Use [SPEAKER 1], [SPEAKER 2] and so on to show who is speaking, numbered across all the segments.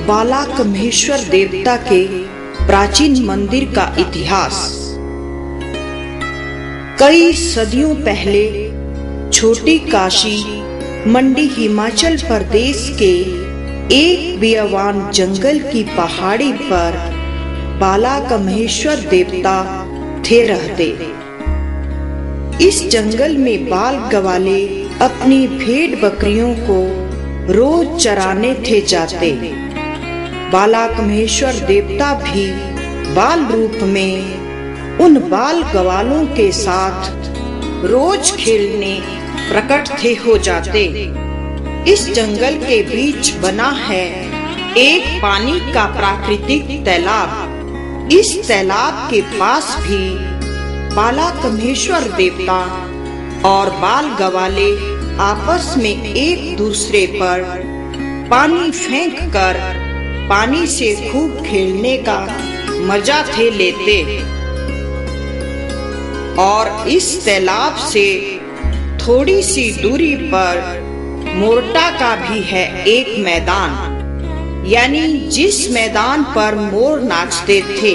[SPEAKER 1] बालाकम्हेश्वर देवता के प्राचीन मंदिर का इतिहास। कई सदियों पहले छोटी काशी मंडी हिमाचल प्रदेश के एक बियावान जंगल की पहाड़ी पर बालाकम्हेश्वर देवता थे रहते। इस जंगल में बाल गवाले अपनी भेड़ बकरियों को रोज चराने थे जाते। बालाकम्हेश्वर देवता भी बाल रूप में उन बाल गवालों के साथ रोज खेलने प्रकट थे हो जाते। इस जंगल के बीच बना है एक पानी का प्राकृतिक तालाब। इस तालाब के पास भी बालाकम्हेश्वर देवता और बाल गवाले आपस में एक दूसरे पर पानी फेंक कर पानी से खूब खेलने का मजा थे लेते। और इस तालाब से थोड़ी सी दूरी पर मोरटा का भी है एक मैदान, यानी जिस मैदान पर मोर नाचते थे।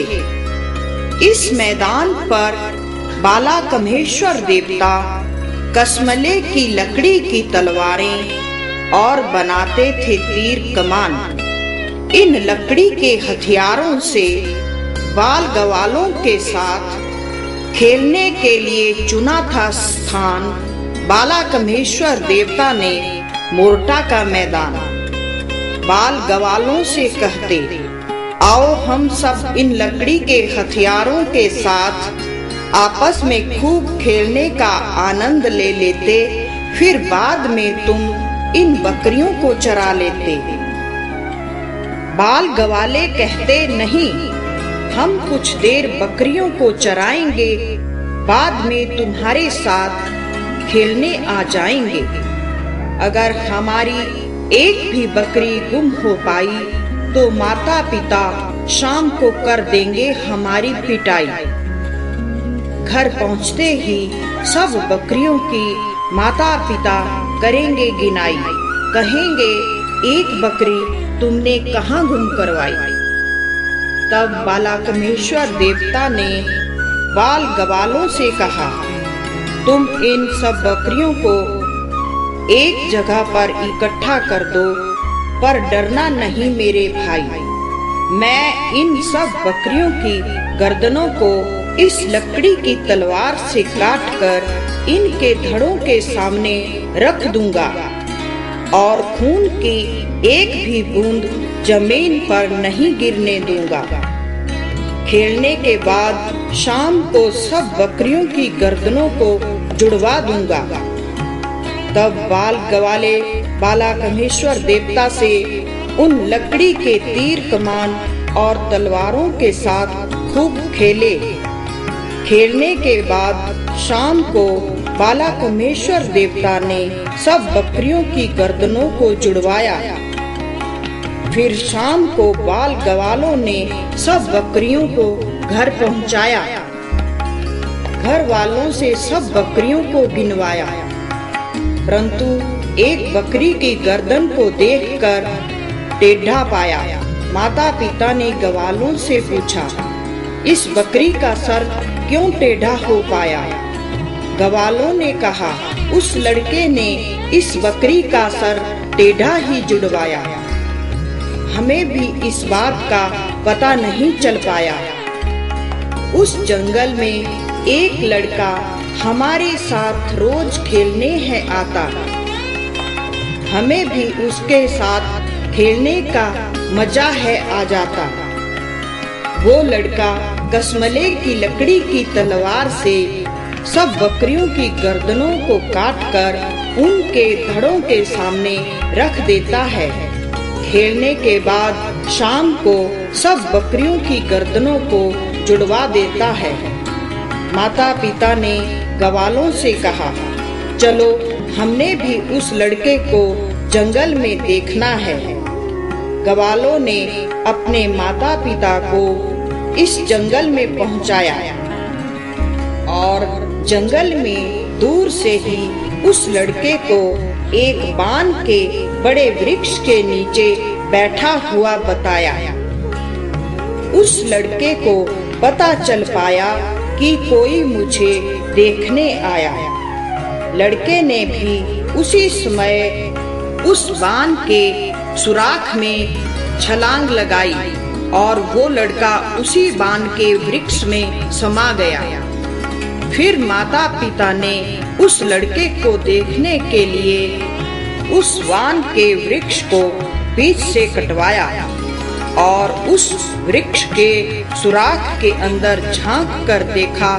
[SPEAKER 1] इस मैदान पर बालाकम्हेश्वर देवता कसमले की लकड़ी की तलवारें और बनाते थे तीर कमान। इन लकड़ी के हथियारों से बाल गवालों के साथ खेलने के लिए चुना था स्थान बालाकम्हेश्वर देवता ने मोरटा का मैदान। बाल गवालों से कहते, आओ हम सब इन लकड़ी के हथियारों के साथ आपस में खूब खेलने का आनंद ले लेते, फिर बाद में तुम इन बकरियों को चरा लेते। बाल गवाले कहते, नहीं, हम कुछ देर बकरियों को चराएंगे, बाद में तुम्हारे साथ खेलने आ जाएंगे। अगर हमारी एक भी बकरी गुम हो पाई तो माता पिता शाम को कर देंगे हमारी पिटाई। घर पहुंचते ही सब बकरियों की माता पिता करेंगे गिनाई, कहेंगे एक बकरी तुमने कहाँ गुम करवाई। तब बालाकम्हेश्वर देवता ने बाल गवालों से कहा, तुम इन सब बकरियों को एक जगह पर इकट्ठा कर दो, पर डरना नहीं मेरे भाई। मैं इन सब बकरियों की गर्दनों को इस लकड़ी की तलवार से काटकर इनके धड़ों के सामने रख दूंगा और खून की एक भी बूंद जमीन पर नहीं गिरने दूंगा। खेलने के बाद शाम को सब बकरियों की गर्दनों को जुड़वा दूंगा। तब बाल गवाले बालाकम्हेश्वर देवता से उन लकड़ी के तीर कमान और तलवारों के साथ खूब खेले। खेलने के बाद शाम को बालाकम्हेश्वर देवता ने सब बकरियों की गर्दनों को जुड़वाया। फिर शाम को बाल गवालों ने सब बकरियों को घर पहुंचाया। घर वालों से सब बकरियों को गिनवाया, परंतु एक बकरी की गर्दन को देखकर टेढ़ा पाया। माता पिता ने गवालों से पूछा, इस बकरी का सर क्यों टेढ़ा हो पाया। गवालों ने कहा, उस लड़के ने इस बकरी का सर टेढ़ा ही जुड़वाया, हमें भी इस बात का पता नहीं चल पाया। उस जंगल में एक लड़का हमारे साथ रोज खेलने है आता, हमें भी उसके साथ खेलने का मजा है आ जाता। वो लड़का कसमले की लकड़ी की तलवार से सब बकरियों की गर्दनों को काटकर उनके धड़ों के सामने रख देता है। खेलने के बाद शाम को सब बकरियों की गर्दनों को जुड़वा देता है। माता पिता ने गवालों से कहा, चलो हमने भी उस लड़के को जंगल में देखना है। गवालों ने अपने माता पिता को इस जंगल में पहुंचाया और जंगल में दूर से ही उस लड़के को एक बान के बड़े वृक्ष के नीचे बैठा हुआ बताया। उस लड़के को पता चल पाया कि कोई मुझे देखने आया। लड़के ने भी उसी समय उस बाण के सुराख में छलांग लगाई और वो लड़का उसी बाण के वृक्ष में समा गया। फिर माता पिता ने उस लड़के को देखने के लिए उस बाण के वृक्ष को बीच से कटवाया और उस वृक्ष के सुराख के अंदर झांक कर देखा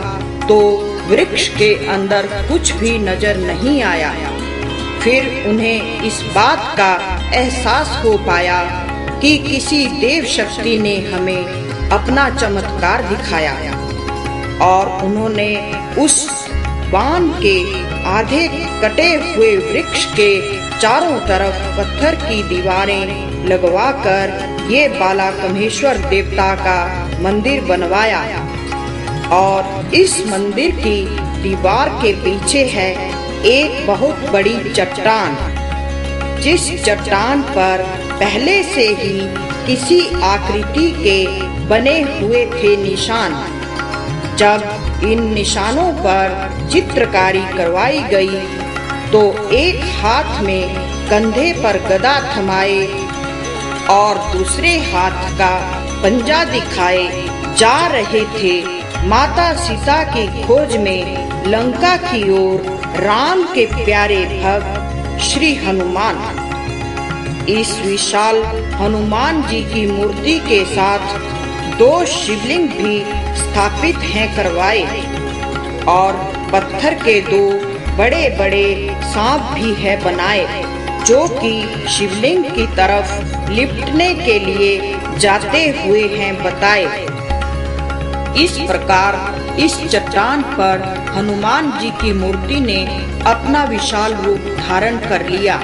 [SPEAKER 1] तो वृक्ष के अंदर कुछ भी नजर नहीं आया। फिर उन्हें इस बात का एहसास हो पाया कि किसी देव शक्ति ने हमें अपना चमत्कार दिखाया और उन्होंने उस बाण के आधे कटे हुए वृक्ष के चारों तरफ पत्थर की दीवारें लगवाकर ये बालाकम्हेश्वर देवता का मंदिर बनवाया। और इस मंदिर की दीवार के पीछे है एक बहुत बड़ी चट्टान, जिस चट्टान पर पहले से ही किसी आकृति के बने हुए थे निशान। जब इन निशानों पर चित्रकारी करवाई गई तो एक हाथ में कंधे पर गदा थमाए और दूसरे हाथ का पंजा दिखाए जा रहे थे माता सीता की खोज में लंका की ओर राम के प्यारे भक्त श्री हनुमान। इस विशाल हनुमान जी की मूर्ति के साथ 2 शिवलिंग भी स्थापित हैं करवाए और पत्थर के 2 बड़े बड़े सांप भी है बनाए जो कि शिवलिंग की तरफ लिपटने के लिए जाते हुए हैं बताए। इस प्रकार इस चट्टान पर हनुमान जी की मूर्ति ने अपना विशाल रूप धारण कर लिया।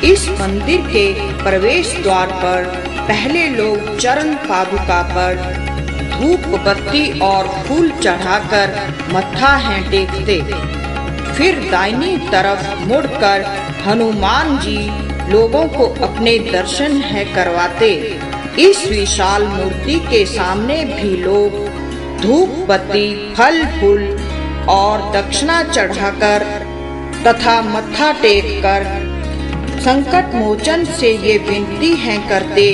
[SPEAKER 1] इस मंदिर के प्रवेश द्वार पर पहले लोग चरण पादुका पर धूप बत्ती और फूल चढ़ाकर मत्था है टेकते। फिर दाहिनी तरफ मुड़कर हनुमान जी लोगों को अपने दर्शन है करवाते। इस विशाल मूर्ति के सामने भी लोग धूप बत्ती फल फूल और दक्षिणा चढ़ाकर तथा मत्था टेक कर संकट मोचन से ये विनती है करते,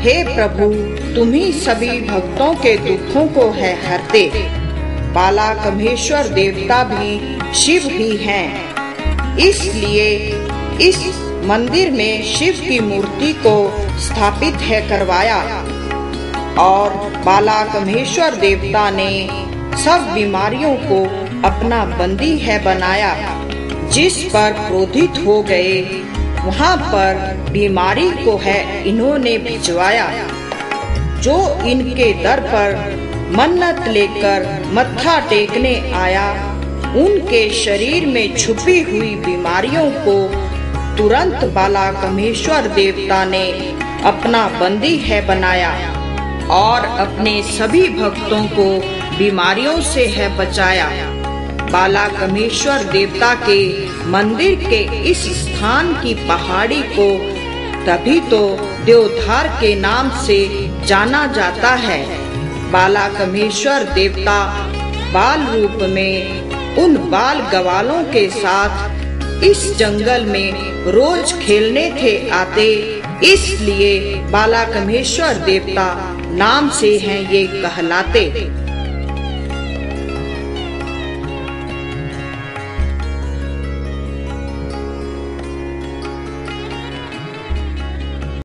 [SPEAKER 1] हे प्रभु तुम ही सभी भक्तों के दुखों को है हरते। बालाकम्हेश्वर देवता भी शिव ही हैं, इसलिए इस मंदिर में शिव की मूर्ति को स्थापित है करवाया और बालाकम्हेश्वर देवता ने सब बीमारियों को अपना बंदी है बनाया। जिस पर क्रोधित हो गए वहाँ पर बीमारी को है इन्होंने भिजवाया। जो इनके दर पर मन्नत लेकर मत्था टेकने आया उनके शरीर में छुपी हुई बीमारियों को तुरंत बालाकम्हेश्वर देवता ने अपना बंदी है बनाया और अपने सभी भक्तों को बीमारियों से है बचाया। बालाकम्हेश्वर देवता के मंदिर के इस स्थान की पहाड़ी को तभी तो देवधार के नाम से जाना जाता है। बालाकम्हेश्वर देवता बाल रूप में उन बाल गवालों के साथ इस जंगल में रोज खेलने थे आते, इसलिए बालाकम्हेश्वर देवता नाम से हैं ये कहलाते।